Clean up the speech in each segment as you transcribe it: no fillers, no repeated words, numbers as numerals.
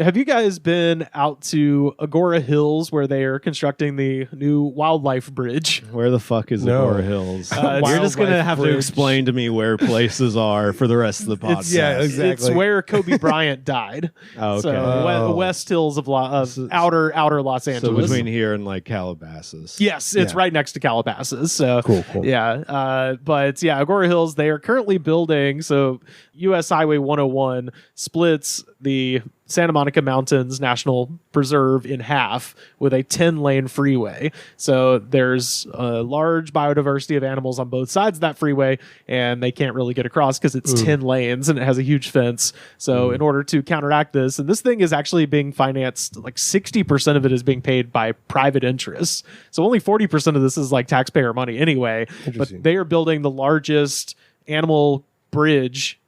Have you guys been out to Agora Hills where they are constructing the new wildlife bridge? Where the fuck is Agora Hills? You're just going to have to explain to me where places are for the rest of the podcast. Yeah, exactly. It's where Kobe Bryant died. Oh, okay. So West Hills of outer Los Angeles. So between here and like Calabasas. Yes, it's right next to Calabasas. So cool. Yeah, but yeah, Agora Hills. They are currently building. So U.S. Highway 101 splits the Santa Monica Mountains National Preserve in half with a 10-lane freeway. So there's a large biodiversity of animals on both sides of that freeway, and they can't really get across because it's 10 lanes and it has a huge fence. So in order to counteract this, and this thing is actually being financed, like 60% of it is being paid by private interests. So only 40% of this is like taxpayer money anyway. But they are building the largest animal bridge,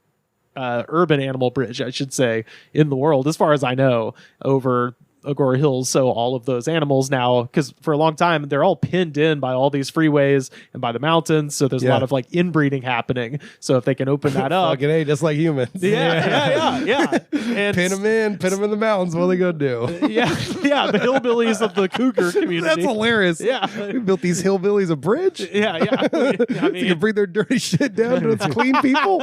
urban animal bridge, I should say, in the world, as far as I know, over Agora Hills. So all of those animals now, because for a long time they're all pinned in by all these freeways and by the mountains, so there's a lot of like inbreeding happening. So if they can open that up, fucking A, just like humans. Yeah. And pin them in the mountains. What are they gonna do? Yeah, the hillbillies of the cougar community. That's hilarious. Yeah, we built these hillbillies a bridge. Yeah. I mean, you can bring their dirty shit down to its clean people.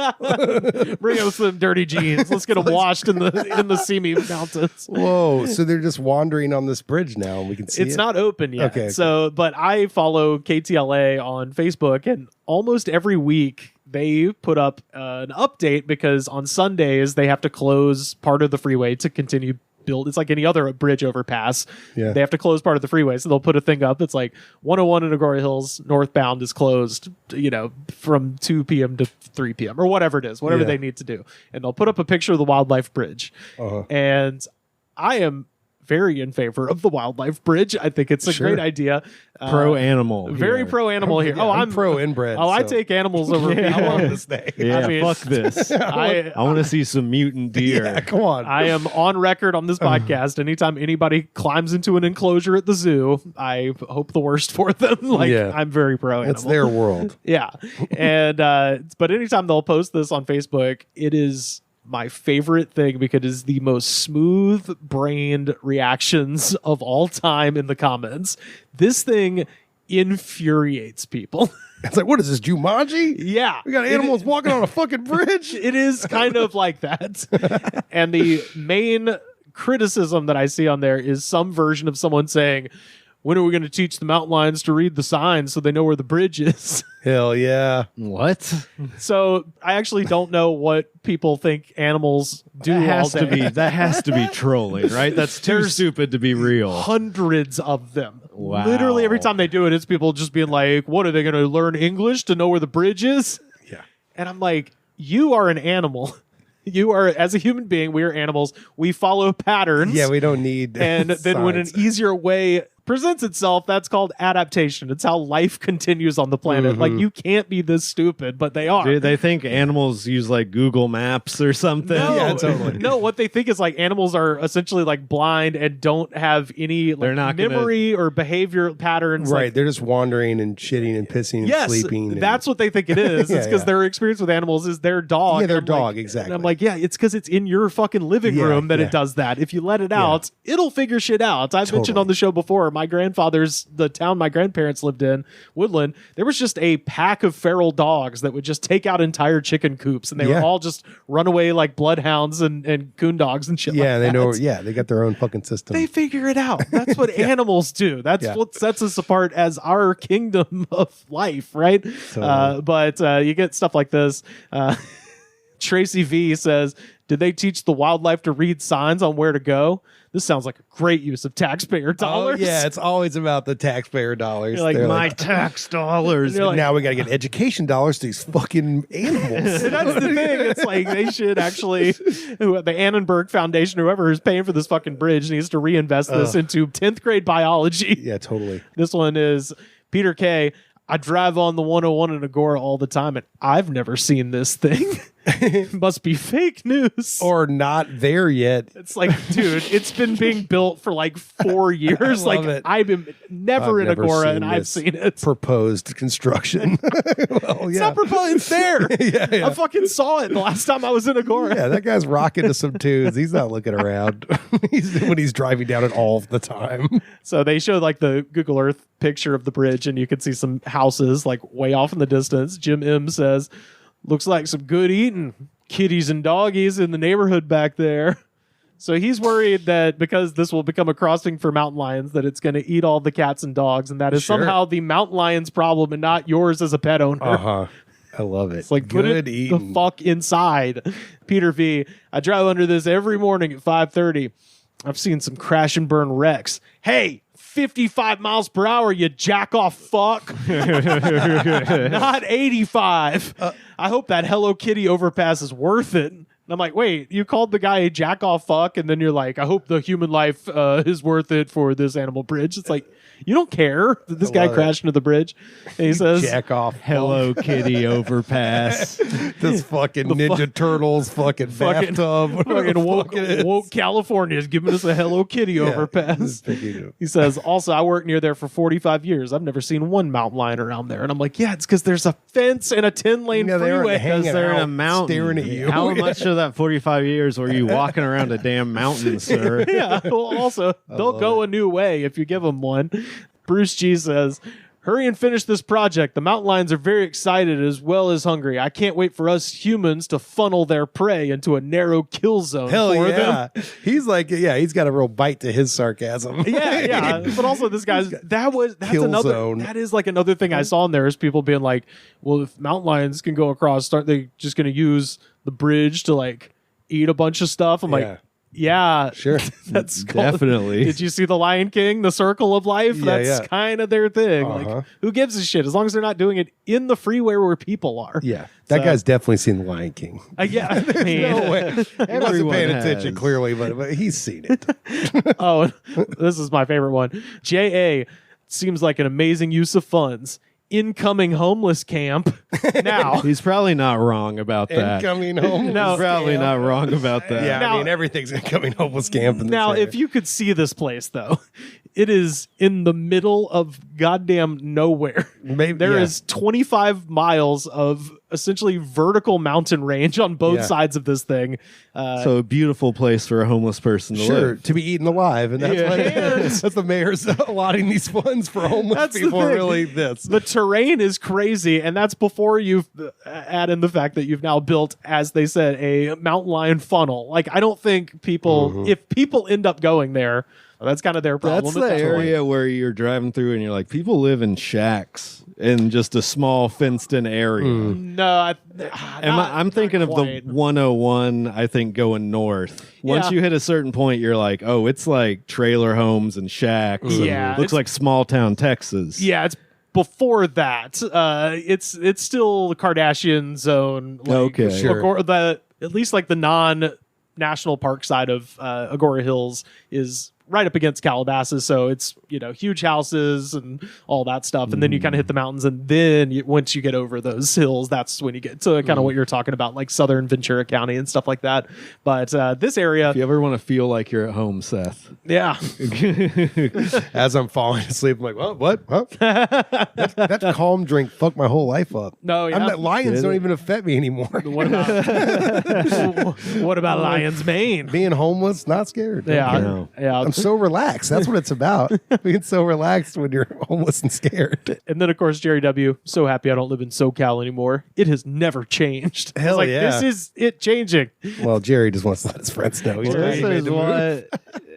Bring us some dirty jeans. Let's get them washed in the Simi Mountains. Whoa! So they're just wandering on this bridge now, and we can see it's not open yet. Okay. So, but I follow KTLA on Facebook, and almost every week they put up an update because on Sundays they have to close part of the freeway to continue build. It's like any other bridge overpass. Yeah. They have to close part of the freeway, so they'll put a thing up that's like 101 in Agora Hills northbound is closed, from 2 p.m. to 3 p.m. or whatever it is, whatever they need to do, and they'll put up a picture of the wildlife bridge. And I am very in favor of the wildlife bridge. I think it's a great idea. Pro animal. Very pro animal here. I'm pro inbred. Oh, I take animals over people. I want this day. Yeah, I mean, fuck this. I want to see some mutant deer. Yeah, come on. I am on record on this podcast. Anytime anybody climbs into an enclosure at the zoo, I hope the worst for them. I'm very pro animal. It's their world. Yeah. And but anytime they'll post this on Facebook, it is my favorite thing because it is the most smooth-brained reactions of all time in the comments. This thing infuriates people. It's like, what is this, Jumanji? Yeah. We got animals walking on a fucking bridge? It is kind of like that. And the main criticism that I see on there is some version of someone saying, when are we going to teach the mountain lions to read the signs so they know where the bridge is? Hell yeah. What? So I actually don't know what people think animals do. That has to be trolling, right? That's too stupid to be real. Hundreds of them. Wow. Literally every time they do it, it's people just being like, what, are they going to learn English to know where the bridge is? Yeah. And I'm like, you are an animal. You are, as a human being, we are animals. We follow patterns. Yeah, we don't need And then when an easier way presents itself, that's called adaptation. It's how life continues on the planet. Like, you can't be this stupid, but they are. Do they think animals use like Google Maps or something? No, yeah, totally. No, what they think is like animals are essentially like blind and don't have any memory or behavior patterns. Right, like, they're just wandering and shitting and pissing and sleeping. That's what they think it is. It's because their experience with animals is their dog. Yeah, their I'm dog, like, exactly. And I'm like, yeah, it's because it's in your fucking living room that it does that. If you let it out, it'll figure shit out. I've mentioned on the show before, the town my grandparents lived in, Woodland, there was just a pack of feral dogs that would just take out entire chicken coops, and they would all just run away like bloodhounds and coon dogs and shit. Yeah, like they that. know. Yeah, they got their own fucking system. They figure it out. That's what animals do. That's what sets us apart as our kingdom of life, right? But you get stuff like this. Tracy V says, did they teach the wildlife to read signs on where to go? This sounds like a great use of taxpayer dollars. Oh, yeah, it's always about the taxpayer dollars. You're like, my tax dollars. Like, now we got to get education dollars to these fucking animals. That's the thing. It's like they should actually, the Annenberg Foundation, whoever is paying for this fucking bridge, needs to reinvest this into 10th grade biology. Yeah, totally. This one is Peter K. I drive on the 101 in Agora all the time, and I've never seen this thing. Must be fake news. Or not there yet. It's like, dude, it's been being built for like 4 years. Like it. I've been never in Agora and I've seen it. Proposed construction. Well, It's not proposed. It's there. Yeah. I fucking saw it the last time I was in Agora. Yeah, that guy's rocking to some tunes. He's not looking around when he's driving down it all the time. So they showed like the Google Earth picture of the bridge, and you can see some houses like way off in the distance. Jim M says, "Looks like some good eating. Kitties and doggies in the neighborhood back there." So he's worried that because this will become a crossing for mountain lions, that it's going to eat all the cats and dogs, and that is somehow the mountain lion's problem and not yours as a pet owner. Uh-huh. I love it. It's like, put it the fuck inside. Peter V, I drive under this every morning at 5:30. I've seen some crash and burn wrecks. Hey, 55 miles per hour, you jack off fuck. Not 85. I hope that Hello Kitty overpass is worth it. And I'm like, wait, you called the guy a jack off fuck, and then you're like, I hope the human life is worth it for this animal bridge. It's like, you don't care that this guy crashed into the bridge. And he says, jack off Hello Kitty overpass. This fucking Ninja Turtles fucking bathtub. Fucking woke California is giving us a Hello Kitty overpass. He says, also, I worked near there for 45 years. I've never seen one mountain lion around there. And I'm like, yeah, it's because there's a fence and a 10-lane freeway. Because they're in a mountain. Staring at you. How much of that 45 years were you walking around a damn mountain, sir? Yeah, well, also, they'll go a new way if you give them one. Bruce G says, hurry and finish this project. The mountain lions are very excited as well as hungry. I can't wait for us humans to funnel their prey into a narrow kill zone for them. He's like, he's got a real bite to his sarcasm. Yeah. But also this guy's, that is like another thing I saw in there is people being like, well, if mountain lions can go across, aren't they just going to use the bridge to like eat a bunch of stuff? I'm like, yeah, sure. That's definitely. Did you see The Lion King, The Circle of Life? That's kind of their thing. Like, who gives a shit? As long as they're not doing it in the freeway where people are. Yeah, that guy's definitely seen The Lion King. Yeah, I mean, no way. He wasn't paying attention clearly, but he's seen it. Oh, this is my favorite one. J.A. seems like an amazing use of funds. Incoming homeless camp. Now he's probably not wrong about that. Incoming homeless He's probably not wrong about that. Yeah, now, I mean everything's incoming homeless camp. Now, if you could see this place, though, it is in the middle of goddamn nowhere. There is 25 miles of essentially vertical mountain range on both sides of this thing. So a beautiful place for a homeless person to live. To be eaten alive. And that's that's the mayor's allotting these funds for homeless people. Really, the terrain is crazy, and that's before you've add in the fact that you've now built, as they said, a mountain lion funnel. Like, I don't think people, if people end up going there, that's kind of their problem. That's the area where you're driving through and you're like, people live in shacks in just a small fenced-in area. No, I'm thinking of the 101, I think, going north. Once you hit a certain point, you're like, oh, it's like trailer homes and shacks. Yeah. And looks like small-town Texas. Yeah, it's before that. It's still the Kardashian zone. Like, okay. Sure. At least like the non-national park side of Agora Hills is right up against Calabasas, so it's, huge houses and all that stuff, and then you kind of hit the mountains, and then once you get over those hills, that's when you get to kind of what you're talking about, like southern Ventura County and stuff like that. But this area, if you ever want to feel like you're at home, Seth, as I'm falling asleep, I'm like, what? Huh? that calm drink fucked my whole life up. No, lions don't even affect me anymore. What about Lion's Mane? Being homeless, not scared. Yeah. I'm so relaxed. That's what it's about. Being so relaxed when you're homeless and scared. And then, of course, Jerry W. So happy I don't live in SoCal anymore. It has never changed. Hell like, yeah. This is it changing. Well, Jerry just wants to let his friends know.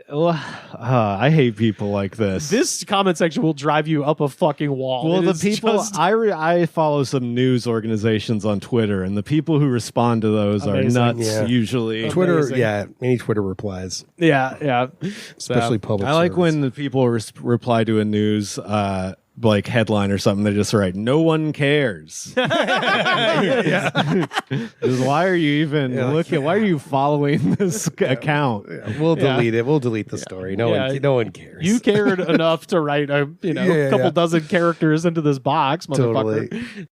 I hate people like this. This comment section will drive you up a fucking wall. Well, the people I follow some news organizations on Twitter, and the people who respond to those are nuts. Usually, Twitter, any Twitter replies, especially public. I like when the people reply to a news like headline or something. They just write, "No one cares." Why are you even looking? Why are you following this account? We'll delete it. We'll delete the story. No one cares. You cared enough to write a couple dozen characters into this box, motherfucker. Totally.